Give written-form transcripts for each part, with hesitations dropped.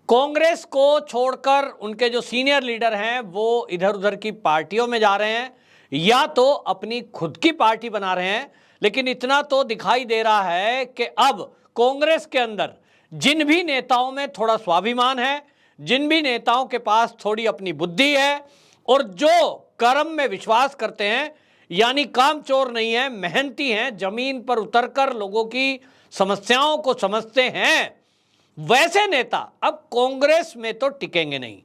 कांग्रेस को छोड़कर उनके जो सीनियर लीडर हैं वो इधर उधर की पार्टियों में जा रहे हैं या तो अपनी खुद की पार्टी बना रहे हैं। लेकिन इतना तो दिखाई दे रहा है कि अब कांग्रेस के अंदर जिन भी नेताओं में थोड़ा स्वाभिमान है, जिन भी नेताओं के पास थोड़ी अपनी बुद्धि है और जो कर्म में विश्वास करते हैं, यानी कामचोर नहीं है, मेहनती हैं, जमीन पर उतरकर लोगों की समस्याओं को समझते हैं, वैसे नेता अब कांग्रेस में तो टिकेंगे नहीं।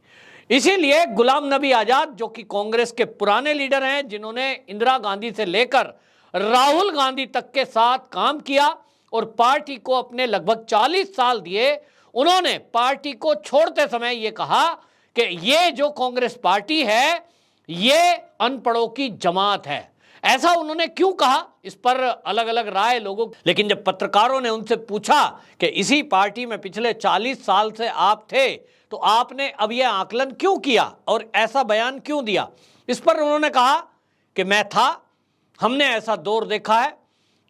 इसीलिए गुलाम नबी आजाद जो कि कांग्रेस के पुराने लीडर हैं, जिन्होंने इंदिरा गांधी से लेकर राहुल गांधी तक के साथ काम किया और पार्टी को अपने लगभग 40 साल दिए, उन्होंने पार्टी को छोड़ते समय ये कहा कि ये जो कांग्रेस पार्टी है ये अनपढ़ों की जमात है। ऐसा उन्होंने क्यों कहा, इस पर अलग अलग राय लोगों। लेकिन जब पत्रकारों ने उनसे पूछा कि इसी पार्टी में पिछले 40 साल से आप थे तो आपने अब यह आकलन क्यों किया और ऐसा बयान क्यों दिया, इस पर उन्होंने कहा कि मैं था, हमने ऐसा दौर देखा है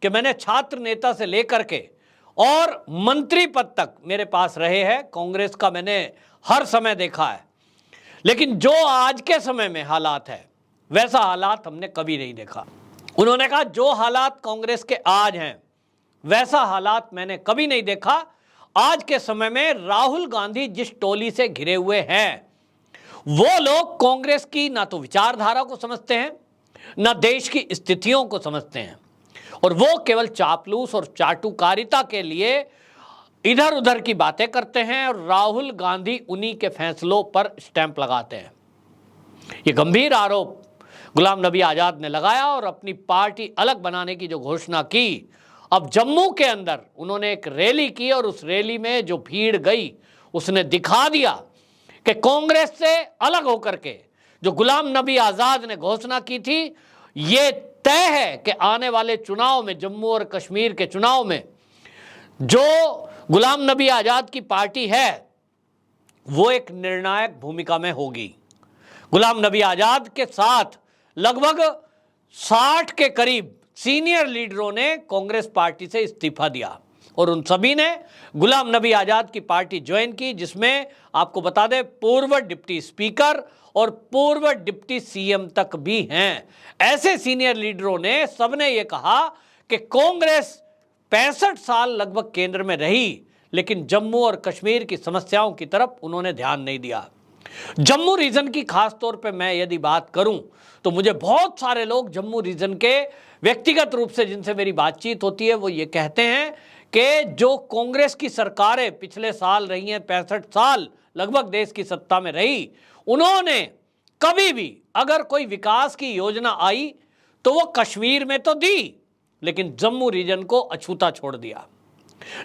कि मैंने छात्र नेता से लेकर के और मंत्री पद तक मेरे पास रहे हैं, कांग्रेस का मैंने हर समय देखा है। लेकिन जो आज के समय में हालात है वैसा हालात हमने कभी नहीं देखा। उन्होंने कहा जो हालात कांग्रेस के आज हैं वैसा हालात मैंने कभी नहीं देखा। आज के समय में राहुल गांधी जिस टोली से घिरे हुए हैं वो लोग कांग्रेस की ना तो विचारधारा को समझते हैं ना देश की स्थितियों को समझते हैं और वो केवल चापलूस और चाटुकारिता के लिए इधर उधर की बातें करते हैं और राहुल गांधी उन्हीं के फैसलों पर स्टैंप लगाते हैं। ये गंभीर आरोप गुलाम नबी आजाद ने लगाया और अपनी पार्टी अलग बनाने की जो घोषणा की, अब जम्मू के अंदर उन्होंने एक रैली की और उस रैली में जो भीड़ गई उसने दिखा दिया कि कांग्रेस से अलग होकर के जो गुलाम नबी आजाद ने घोषणा की थी, ये तय है कि आने वाले चुनाव में, जम्मू और कश्मीर के चुनाव में जो गुलाम नबी आजाद की पार्टी है वो एक निर्णायक भूमिका में होगी। गुलाम नबी आजाद के साथ लगभग 60 के करीब सीनियर लीडरों ने कांग्रेस पार्टी से इस्तीफा दिया और उन सभी ने गुलाम नबी आजाद की पार्टी ज्वाइन की, जिसमें आपको बता दें पूर्व डिप्टी स्पीकर और पूर्व डिप्टी सीएम तक भी हैं। ऐसे सीनियर लीडरों ने सबने ये कहा कि कांग्रेस 65 साल लगभग केंद्र में रही लेकिन जम्मू और कश्मीर की समस्याओं की तरफ उन्होंने ध्यान नहीं दिया। जम्मू रीजन की खास तौर पे मैं यदि बात करूं तो मुझे बहुत सारे लोग जम्मू रीजन के व्यक्तिगत रूप से जिनसे मेरी बातचीत होती है वो ये कहते हैं कि जो कांग्रेस की सरकारें पिछले साल रही हैं, 65 साल लगभग देश की सत्ता में रही, उन्होंने कभी भी अगर कोई विकास की योजना आई तो वो कश्मीर में तो दी लेकिन जम्मू रीजन को अछूता छोड़ दिया।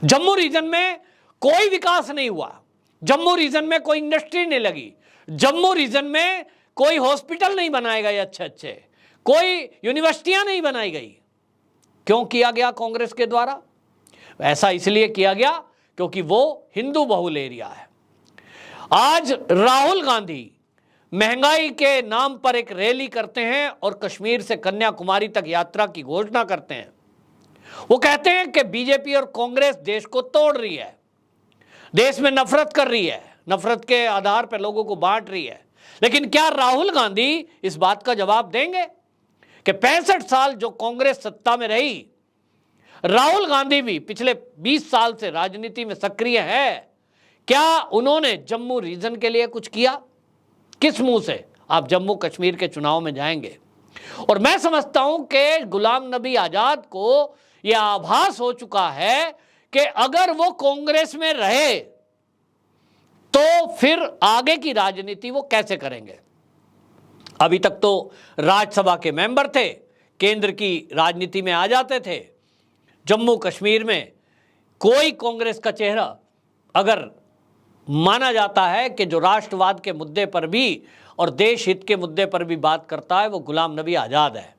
जम्मू रीजन में कोई विकास नहीं हुआ, जम्मू रीजन में कोई इंडस्ट्री नहीं लगी, जम्मू रीजन में कोई हॉस्पिटल नहीं बनाए गए अच्छे, कोई यूनिवर्सिटियां नहीं बनाई गई। क्यों किया गया कांग्रेस के द्वारा? ऐसा इसलिए किया गया क्योंकि वो हिंदू बहुल एरिया है। आज राहुल गांधी महंगाई के नाम पर एक रैली करते हैं और कश्मीर से कन्याकुमारी तक यात्रा की घोषणा करते हैं। वो कहते हैं कि बीजेपी और कांग्रेस देश को तोड़ रही है, देश में नफरत कर रही है, नफरत के आधार पर लोगों को बांट रही है। लेकिन क्या राहुल गांधी इस बात का जवाब देंगे कि 65 साल जो कांग्रेस सत्ता में रही, राहुल गांधी भी पिछले 20 साल से राजनीति में सक्रिय है, क्या उन्होंने जम्मू रीजन के लिए कुछ किया? किस मुंह से आप जम्मू कश्मीर के चुनाव में जाएंगे? और मैं समझता हूं कि गुलाम नबी आजाद को यह आभास हो चुका है कि अगर वो कांग्रेस में रहे तो फिर आगे की राजनीति वो कैसे करेंगे। अभी तक तो राज्यसभा के मेंबर थे, केंद्र की राजनीति में आ जाते थे, जम्मू कश्मीर में कोई कांग्रेस का चेहरा अगर माना जाता है कि जो राष्ट्रवाद के मुद्दे पर भी और देश हित के मुद्दे पर भी बात करता है वो गुलाम नबी आजाद है।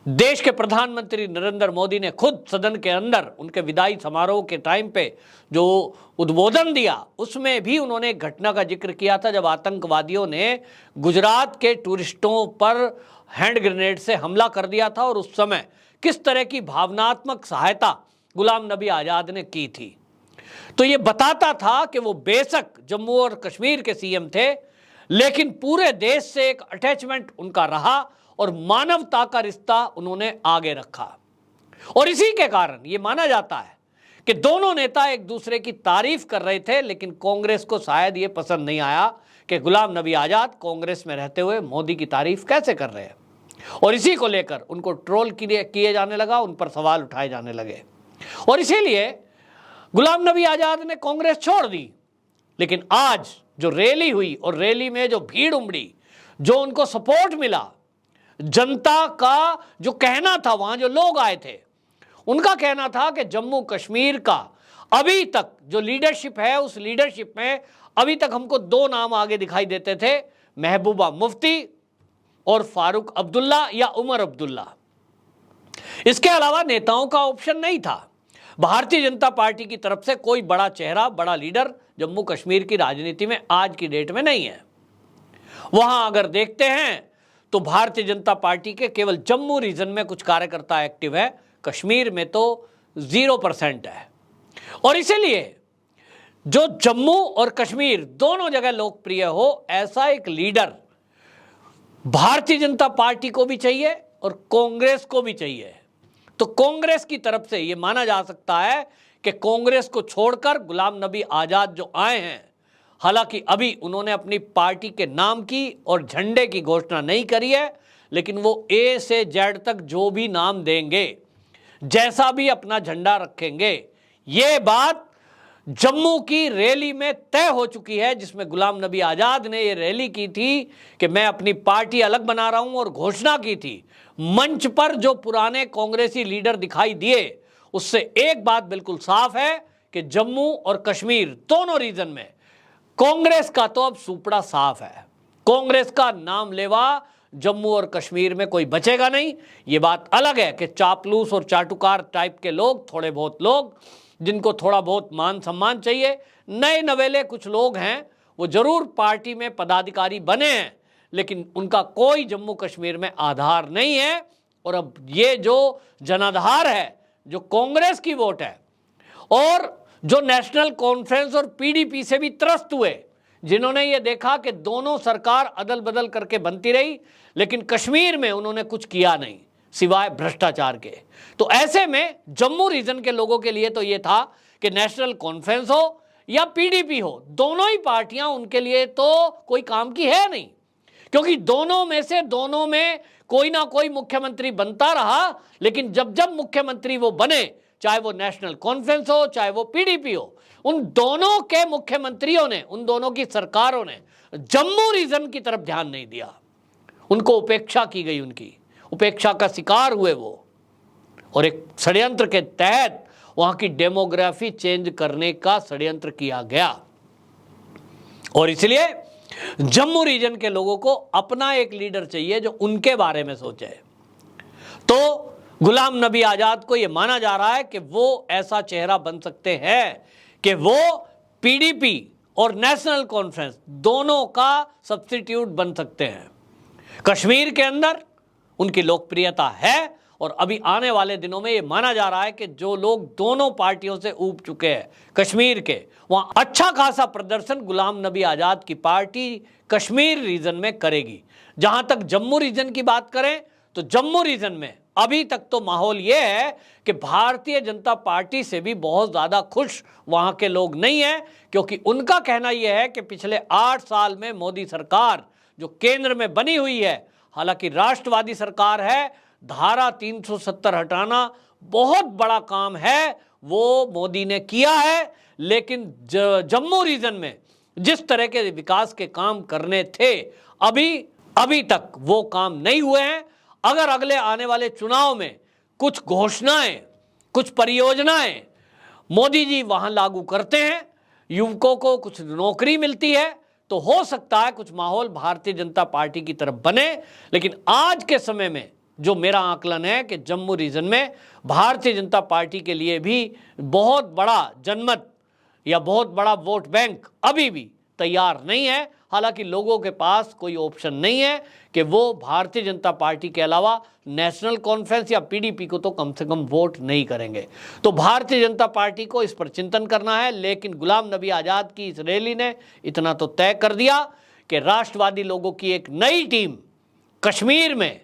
देश के प्रधानमंत्री नरेंद्र मोदी ने खुद सदन के अंदर उनके विदाई समारोह के टाइम पे जो उद्बोधन दिया उसमें भी उन्होंने एक घटना का जिक्र किया था जब आतंकवादियों ने गुजरात के टूरिस्टों पर हैंड ग्रेनेड से हमला कर दिया था और उस समय किस तरह की भावनात्मक सहायता गुलाम नबी आजाद ने की थी। तो ये बताता था कि वो बेशक जम्मू और कश्मीर के सीएम थे, लेकिन पूरे देश से एक अटैचमेंट उनका रहा और मानवता का रिश्ता उन्होंने आगे रखा। और इसी के कारण ये माना जाता है कि दोनों नेता एक दूसरे की तारीफ कर रहे थे, लेकिन कांग्रेस को शायद ये पसंद नहीं आया कि गुलाम नबी आजाद कांग्रेस में रहते हुए मोदी की तारीफ कैसे कर रहे हैं, और इसी को लेकर उनको ट्रोल किए जाने लगा, उन पर सवाल उठाए जाने लगे। और इसीलिए गुलाम नबी आजाद ने कांग्रेस छोड़ दी। लेकिन आज जो रैली हुई और रैली में जो भीड़ उमड़ी, जो उनको सपोर्ट मिला, जनता का जो कहना था, वहां जो लोग आए थे उनका कहना था कि जम्मू कश्मीर का अभी तक जो लीडरशिप है, उस लीडरशिप में अभी तक हमको दो नाम आगे दिखाई देते थे, महबूबा मुफ्ती और फारूक अब्दुल्ला या उमर अब्दुल्ला। इसके अलावा नेताओं का ऑप्शन नहीं था। भारतीय जनता पार्टी की तरफ से कोई बड़ा चेहरा, बड़ा लीडर जम्मू कश्मीर की राजनीति में आज की डेट में नहीं है। वहां अगर देखते हैं तो भारतीय जनता पार्टी के केवल जम्मू रीजन में कुछ कार्यकर्ता एक्टिव है, कश्मीर में तो 0% है। और इसीलिए जो जम्मू और कश्मीर दोनों जगह लोकप्रिय हो, ऐसा एक लीडर भारतीय जनता पार्टी को भी चाहिए और कांग्रेस को भी चाहिए। तो कांग्रेस की तरफ से यह माना जा सकता है कि कांग्रेस को छोड़कर गुलाम नबी आजाद जो आए हैं, हालांकि अभी उन्होंने अपनी पार्टी के नाम की और झंडे की घोषणा नहीं करी है, लेकिन वो ए से जेड तक जो भी नाम देंगे, जैसा भी अपना झंडा रखेंगे, ये बात जम्मू की रैली में तय हो चुकी है, जिसमें गुलाम नबी आजाद ने ये रैली की थी कि मैं अपनी पार्टी अलग बना रहा हूं, और घोषणा की थी। मंच पर जो पुराने कांग्रेसी लीडर दिखाई दिए, उससे एक बात बिल्कुल साफ है कि जम्मू और कश्मीर दोनों रीजन में कांग्रेस का तो अब सुपड़ा साफ है। कांग्रेस का नाम लेवा जम्मू और कश्मीर में कोई बचेगा नहीं। ये बात अलग है कि चापलूस और चाटुकार टाइप के लोग, थोड़े बहुत लोग जिनको थोड़ा बहुत मान सम्मान चाहिए, नए नवेले कुछ लोग हैं, वो जरूर पार्टी में पदाधिकारी बने हैं, लेकिन उनका कोई जम्मू कश्मीर में आधार नहीं है। और अब ये जो जनाधार है, जो कांग्रेस की वोट है, और जो नेशनल कॉन्फ्रेंस और पीडीपी से भी त्रस्त हुए, जिन्होंने ये देखा कि दोनों सरकार अदल बदल करके बनती रही, लेकिन कश्मीर में उन्होंने कुछ किया नहीं सिवाय भ्रष्टाचार के। तो ऐसे में जम्मू रीजन के लोगों के लिए तो ये था कि नेशनल कॉन्फ्रेंस हो या पीडीपी हो, दोनों ही पार्टियां उनके लिए तो कोई काम की है नहीं, क्योंकि दोनों में से दोनों में कोई ना कोई मुख्यमंत्री बनता रहा। लेकिन जब जब मुख्यमंत्री वो बने, चाहे वो नेशनल कॉन्फ्रेंस हो चाहे वो पीडीपी हो, उन दोनों के मुख्यमंत्रियों ने, उन दोनों की सरकारों ने जम्मू रीजन की तरफ ध्यान नहीं दिया। उनको उपेक्षा की गई, उनकी उपेक्षा का शिकार हुए वो, और एक षड्यंत्र के तहत वहां की डेमोग्राफी चेंज करने का षड्यंत्र किया गया। और इसलिए जम्मू रीजन के लोगों को अपना एक लीडर चाहिए जो उनके बारे में सोचे। तो गुलाम नबी आजाद को यह माना जा रहा है कि वो ऐसा चेहरा बन सकते हैं कि वो पीडीपी और नेशनल कॉन्फ्रेंस दोनों का सब्स्टिट्यूट बन सकते हैं। कश्मीर के अंदर उनकी लोकप्रियता है, और अभी आने वाले दिनों में ये माना जा रहा है कि जो लोग दोनों पार्टियों से ऊब चुके हैं कश्मीर के, वहां अच्छा खासा प्रदर्शन गुलाम नबी आजाद की पार्टी कश्मीर रीजन में करेगी। जहां तक जम्मू रीजन की बात करें तो जम्मू रीजन में अभी तक तो माहौल ये है कि भारतीय जनता पार्टी से भी बहुत ज़्यादा खुश वहां के लोग नहीं हैं, क्योंकि उनका कहना यह है कि पिछले 8 साल में मोदी सरकार जो केंद्र में बनी हुई है, हालांकि राष्ट्रवादी सरकार है, धारा 370 हटाना बहुत बड़ा काम है, वो मोदी ने किया है। लेकिन जम्मू रीजन में जिस तरह के विकास के काम करने थे, अभी तक वो काम नहीं हुए हैं। अगर अगले आने वाले चुनाव में कुछ घोषणाएं, कुछ परियोजनाएं मोदी जी वहां लागू करते हैं, युवकों को कुछ नौकरी मिलती है, तो हो सकता है कुछ माहौल भारतीय जनता पार्टी की तरफ बने। लेकिन आज के समय में जो मेरा आकलन है कि जम्मू रीजन में भारतीय जनता पार्टी के लिए भी बहुत बड़ा जनमत या बहुत बड़ा वोट बैंक अभी भी तैयार नहीं है। हालांकि लोगों के पास कोई ऑप्शन नहीं है कि वो भारतीय जनता पार्टी के अलावा नेशनल कॉन्फ्रेंस या पीडीपी को तो कम से कम वोट नहीं करेंगे। तो भारतीय जनता पार्टी को इस पर चिंतन करना है। लेकिन गुलाम नबी आज़ाद की इस रैली ने इतना तो तय कर दिया कि राष्ट्रवादी लोगों की एक नई टीम कश्मीर में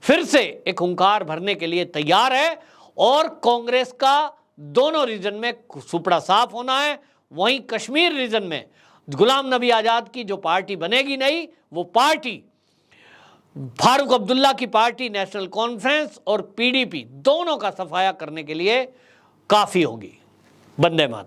फिर से एक हुंकार भरने के लिए तैयार है और कांग्रेस का दोनों रीजन में सुपड़ा साफ होना है। वहीं कश्मीर रीजन में गुलाम नबी आजाद की जो पार्टी बनेगी नहीं, वो पार्टी फारूक अब्दुल्ला की पार्टी नेशनल कॉन्फ्रेंस और पीडीपी दोनों का सफाया करने के लिए काफी होगी। वंदे मातरम।